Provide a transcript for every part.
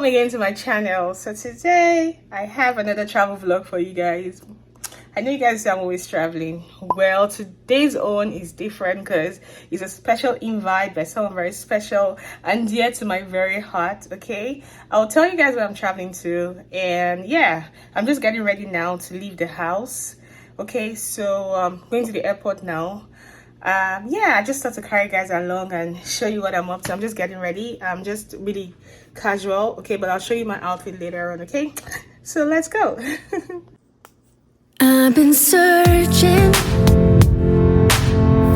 welcome again to my channel. So today I have another travel vlog for you guys. I know you guys say I'm always traveling. Well, today's own is different because it's a special invite by someone very special and dear to my very heart. Okay, I'll tell you guys where I'm traveling to, and yeah, I'm just getting ready now to leave the house. Okay, so I'm going to the airport now. Yeah, I just thought to carry you guys along and show you what I'm up to. I'm just getting ready. I'm just really casual, okay, but I'll show you my outfit later on. Okay, so let's go. I've been searching,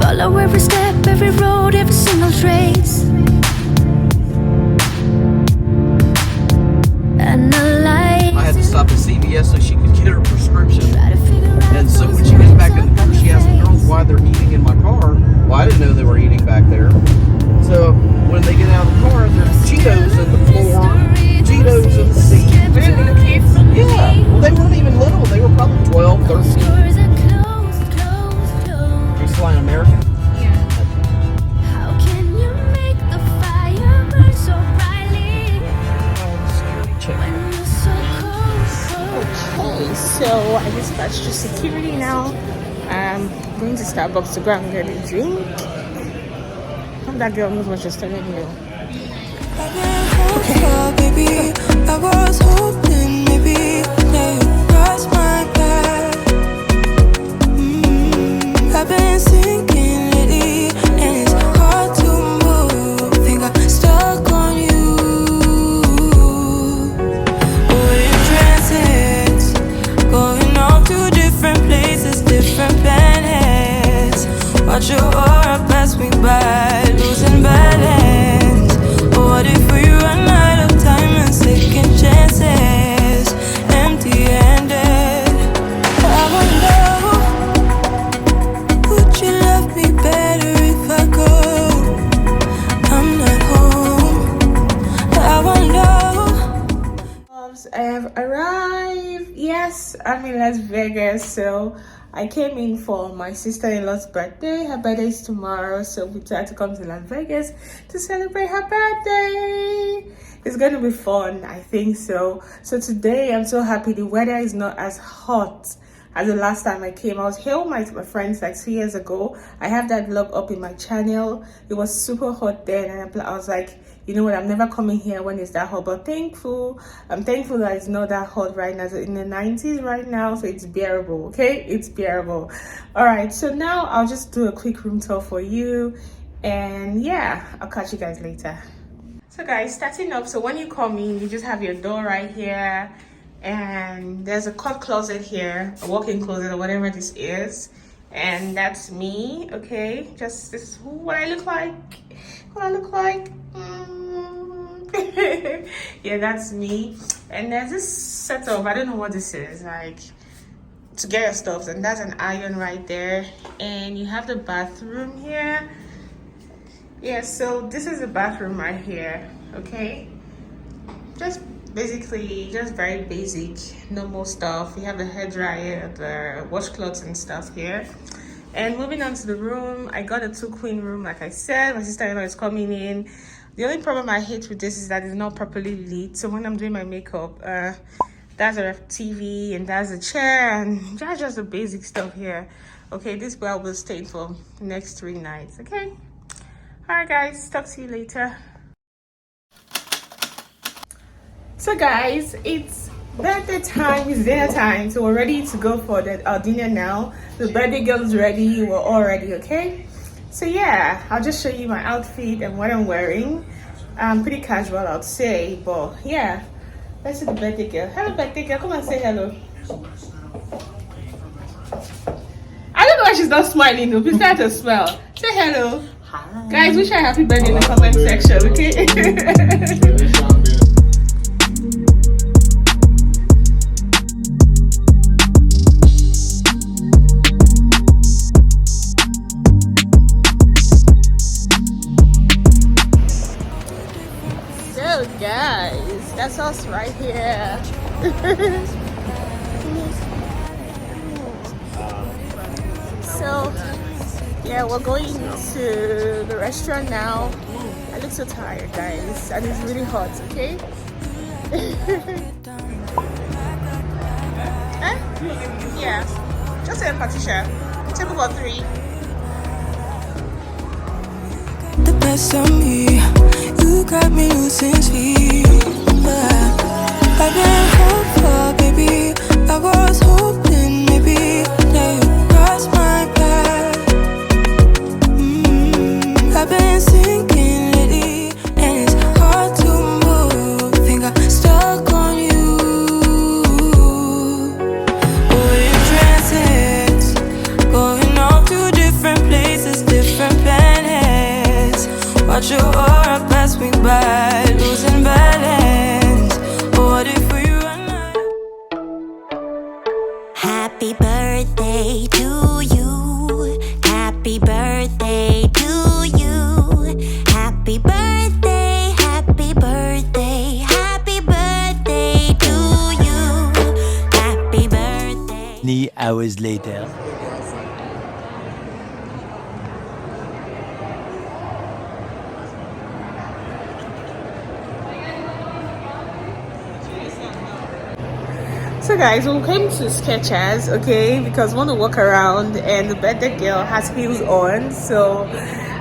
follow every step, every road, every single trace, and I had to stop at CVS so she could get her prescription. And so when she gets back in the car, she asks the girls why they're eating in my car. Well, I didn't know they were eating back there. So when they get out of the car, there's Cheetos in the floor, Cheetos in the seat. Yeah, well, they weren't even little. They were probably 12, 13. You flying American? How can you make the fire burn so brightly when you're so close? Okay, so I dispatched to security now. I'm going to Starbucks to go and get a drink. Hope that girl knows what she's telling me. Baby, I was hoping maybe that you crossed my path. I've been thinking lately, and it's hard to move. Think I'm stuck on you. We're in transits, going off to different places, different planets. Watch your aura pass me by, losing balance. What if we run out of time and second chances, empty-handed? I wonder, would you love me better if I go? I'm not home. I wonder. I have arrived. Yes, I'm in Las Vegas. So I came in for my sister-in-law's birthday. Her birthday is tomorrow, so we tried to come to Las Vegas to celebrate her birthday. It's gonna be fun, I think so. So today I'm so happy the weather is not as hot as the last time I came. I was here with my friends like 2 years ago. I have that vlog up in my channel. It was super hot then, and I was like, you know what, I'm never coming here when it's that hot. But I'm thankful that it's not that hot right now. So in the 90s right now, so it's bearable. Okay, it's bearable. All right, so now I'll just do a quick room tour for you, and yeah, I'll catch you guys later. So guys, starting up, so when you come in, you just have your door right here, and there's a cut closet here, a walk-in closet or whatever this is, and that's me. Okay, just this is what I look like. Yeah, that's me. And there's this setup, I don't know what this is, like to get your stuff, and that's an iron right there. And you have the bathroom here. Yeah, so this is the bathroom right here. Okay, just basically just very basic normal stuff. You have the hair dryer, the washcloths and stuff here. And moving on to the room, I got a 2-queen room. Like I said, my sister-in-law is coming in. The only problem I hate with this is that it's not properly lit. So when I'm doing my makeup, that's a TV and that's a chair, and that's just the basic stuff here. Okay, this bed will stay for the next 3 nights. Okay, all right guys, talk to you later. So guys, it's birthday time, it's dinner time, so we're ready to go for our dinner now. The birthday girl is ready, we're all ready. Okay, so yeah, I'll just show you my outfit and what I'm wearing. I'm pretty casual, I'll say, but yeah, let's see the birthday girl. Hello birthday girl, come and say hello. I don't know why she's not smiling though. Please try to smile. Say hello. Hi. Guys, wish her happy birthday in the comment section, okay? Guys, that's us right here. So yeah, we're going to the restaurant now. I look so tired guys, and it's really hot. Okay, Eh? Yeah. Just a Patricia. Table for 3. The best of me, you got me losing sleep. I've been hopeful, baby. I was hoping maybe that you cross my path. I've been sinking lately, and it's hard to move. Think I'm stuck on you. We're in transits, going off to different places, different planets. Watch your aura pass me by, losing balance. What if we run out? Happy birthday to you. Happy birthday to you. Happy birthday, happy birthday, happy birthday to you. Happy birthday. 3 hours later. So guys, we came to Skechers, okay, because we want to walk around and the birthday girl has heels on, so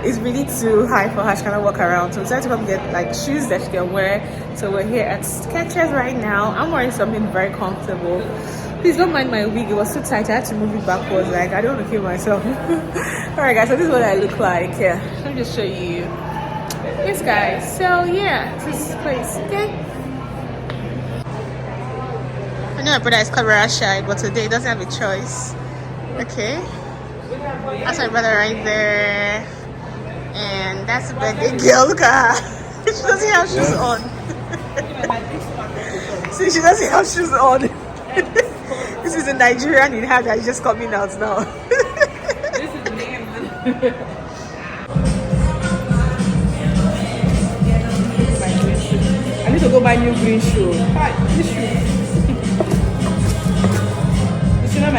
it's really too high for her. She cannot walk around, so we decided to come get like shoes that she can wear. So we're here at Skechers right now. I'm wearing something very comfortable. Please don't mind my wig, it was too tight. I had to move it backwards, like I don't want to kill myself. Alright guys, so this is what I look like. Yeah, let me just show you. Yes guys, so yeah, this place, okay. I know my brother is camera shy, but today he doesn't have a choice. Okay, that's my brother right there, and that's the birthday girl. Look at her. She doesn't have shoes on. See, she doesn't have shoes on. This is a Nigerian in her that's just coming out now. This is me. I need to go buy new green shoe. This shoe.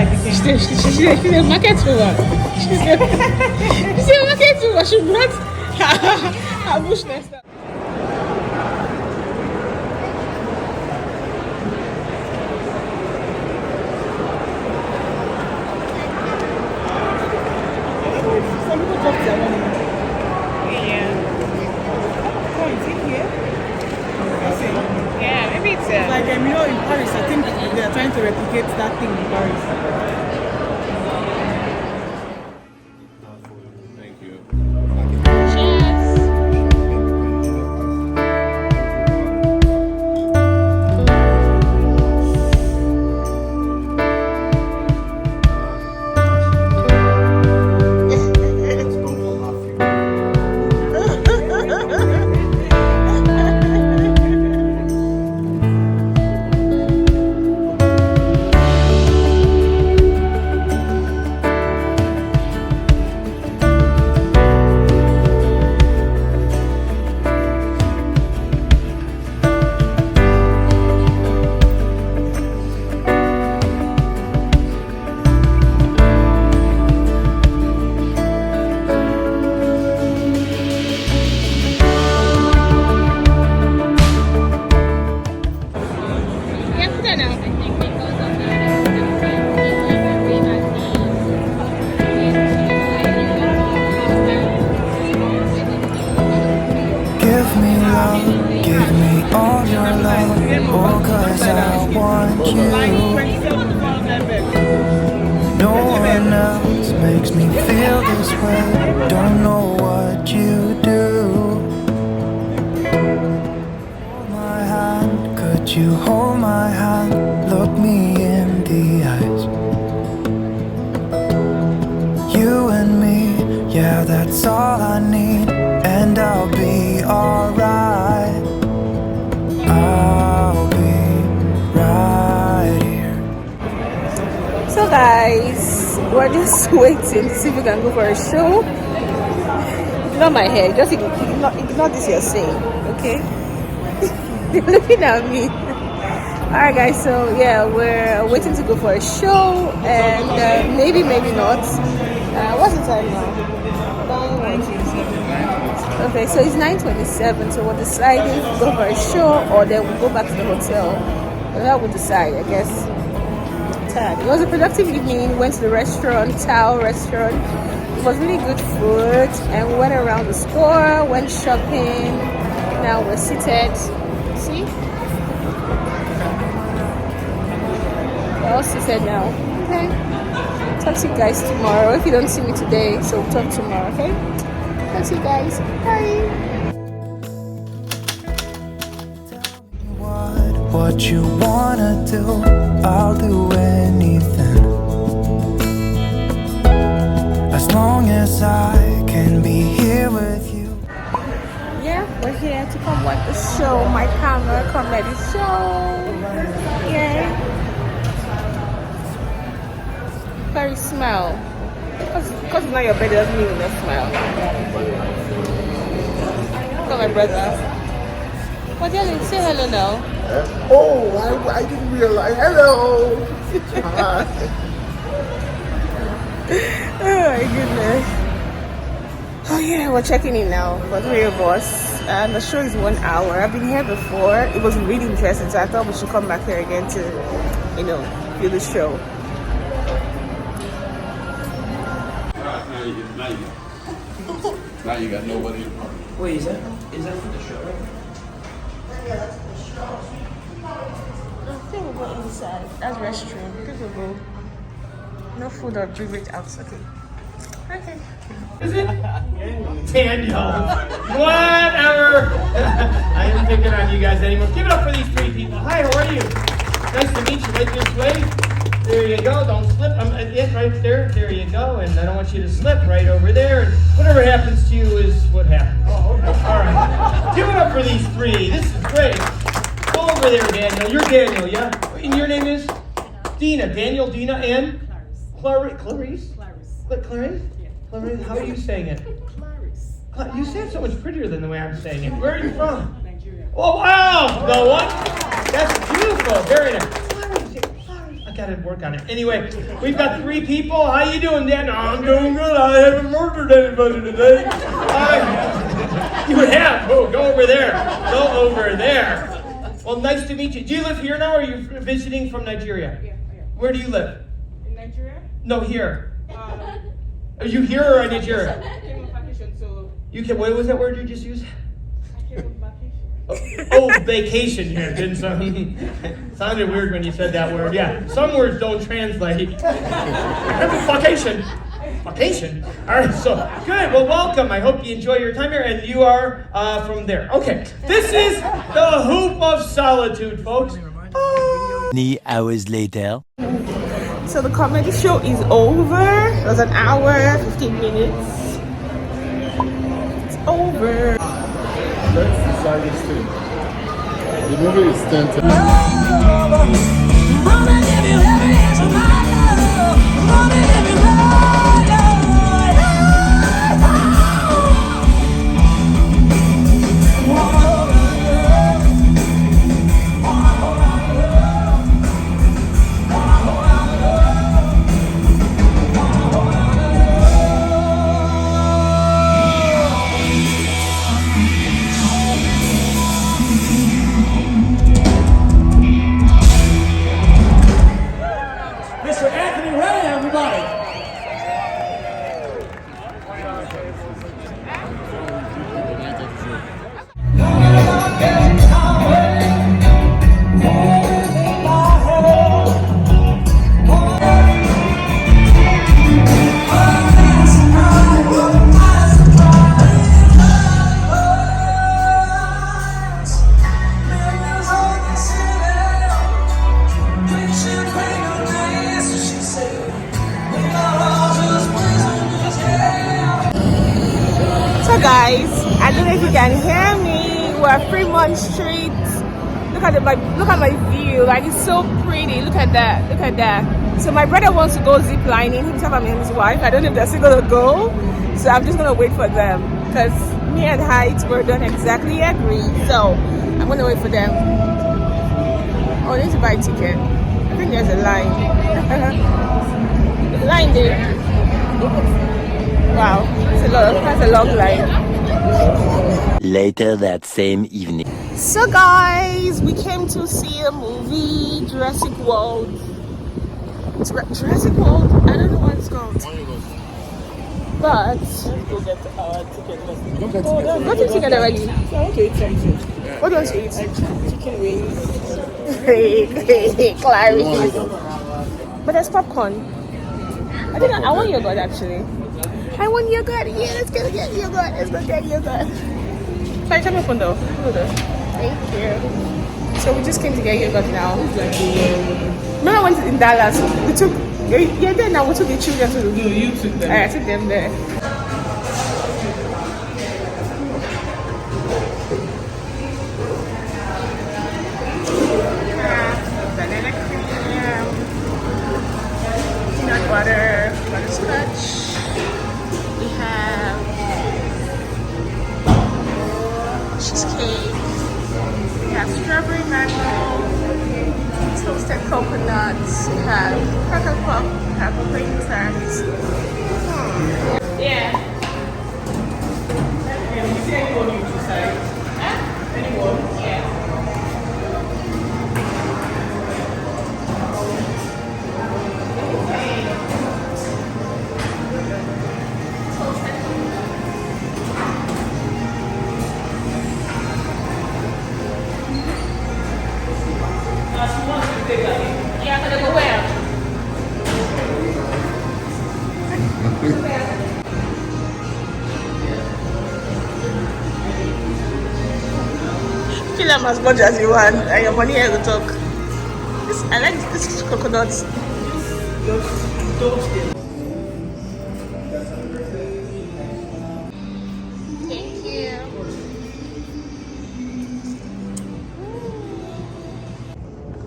She's a market woman. She's a market woman. She brought her bush next time. Some people talk to their money. Yeah. Oh, is it here? Yeah, maybe it's like in Paris. I think they are trying to replicate that thing in Paris. Thank you. Give me all your love, oh, 'cause I want you. No one else makes me feel this way. Don't know what you do. Hold my hand, could you hold my hand? Look me in the eyes. You and me, yeah, that's all I need. And I'll be alright. I'll be right here. So guys, we're just waiting to see if we can go for a show. Ignore my hair, just ignore this you're saying, okay? You're looking at me. Alright guys, so yeah, we're waiting to go for a show, and maybe not. What's the time now? Okay, so it's 9:27. So we're deciding if we go for a show or then we'll go back to the hotel. And that will decide, I guess. It was a productive evening. We went to the restaurant, Tao restaurant. It was really good food, and we went around the store, went shopping. Now we're seated. See? We're all seated now. Okay. Talk to you guys tomorrow. If you don't see me today, so we'll talk tomorrow. Okay. Talk to you guys. Bye. What you wanna do, I'll do anything. As long as I can be here with you. Yeah, we're here to come watch the show. My camera comedy show. Yeah. Very smile. Because it's not your bed doesn't mean no smile. Look at my brother. What do you say hello now? Oh, I didn't realize. Hello. Hi. Oh my goodness. Oh yeah, we're checking in now for 3 of us. And the show is 1 hour. I've been here before. It was really interesting, so I thought we should come back here again to, view the show. Now you got nobody. Wait, is that for the show? I think we'll go inside. That's restroom. I think we'll go. No food or beverage out. Okay. Okay. Is it? Daniel. Whatever. I ain't picking on you guys anymore. Give it up for these 3 people. Hi, how are you? Nice to meet you. Right this way. There you go. Don't slip. Yes, right there. There you go. And I don't want you to slip right over there. And whatever happens to you is what happens. Oh, okay. All right. Give it up for these 3. This is great. Go over there, Daniel. You're Daniel, yeah? And your name is? Dina. Daniel, Dina, and? Clarice. Clarice? Clarice? Clarice? How are you saying it? Clarice. You say it so much prettier than the way I'm saying it. Where are you from? Nigeria. Oh, wow! The what? That's beautiful. Very nice. I gotta work on it. Anyway, we've got 3 people. How you doing, Dan? I'm doing good. I haven't murdered anybody today. You have? Oh, go over there. Go over there. Well, nice to meet you. Do you live here now, or are you visiting from Nigeria? Yeah. Where do you live? In Nigeria? No, here. Are you here or in Nigeria? I came on vacation, so. You can. What was that word you just used? I came on vacation. Oh, vacation here. Didn't sounded weird when you said that word. Yeah, some words don't translate. Vacation. Vacation. All right. So good. Well, welcome. I hope you enjoy your time here, and you are from there. Okay. This is the Hoop of Solitude, folks. Many hours later. So the comedy show is over. It was 1 hour, 15 minutes. It's over. Let's decide this thing. The movie is 10 to Mr. Anthony Ray, everybody. So guys, I don't know if you can hear me. We're at Fremont Street. Look at my view. Like, it's so pretty. Look at that. Look at that. So my brother wants to go zip lining himself and his wife. I don't know if they're still gonna go. So I'm just gonna wait for them. Because me and Height, we don't exactly agree. So I'm gonna wait for them. Oh, I need to buy a ticket. I think there's a line. Line there. Wow, that's a long line. Later that same evening. So guys, we came to see a movie, Jurassic World. Jurassic World? I don't know what it's called. But Go get our ticket. Don't get got the ticket already. I want to eat something. What do you want to eat? Chicken wings. Hey, Clary. Oh, But there's popcorn. I want yogurt actually. I want yogurt. Yeah, let's go get yogurt. Let's go get yogurt. Sorry, turn me phone though. Thank you. So we just came to get yogurt now. Remember I went in Dallas. We took. You're there now. We took the children to the. No, you took them. I took them there. Banana cream, peanut butter, butterscotch. We have cheesecake. We have strawberry mango, toasted coconuts. We have cracker puff. We have plain tiramisu. Yeah. Is there anyone you decide? Anyone? Yeah. Yeah, I'm gonna go where? Fill them as much as you want, and your money here will talk. I like this coconuts. Thank you.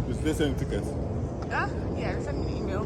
Is there any tickets? Yeah, send me an email.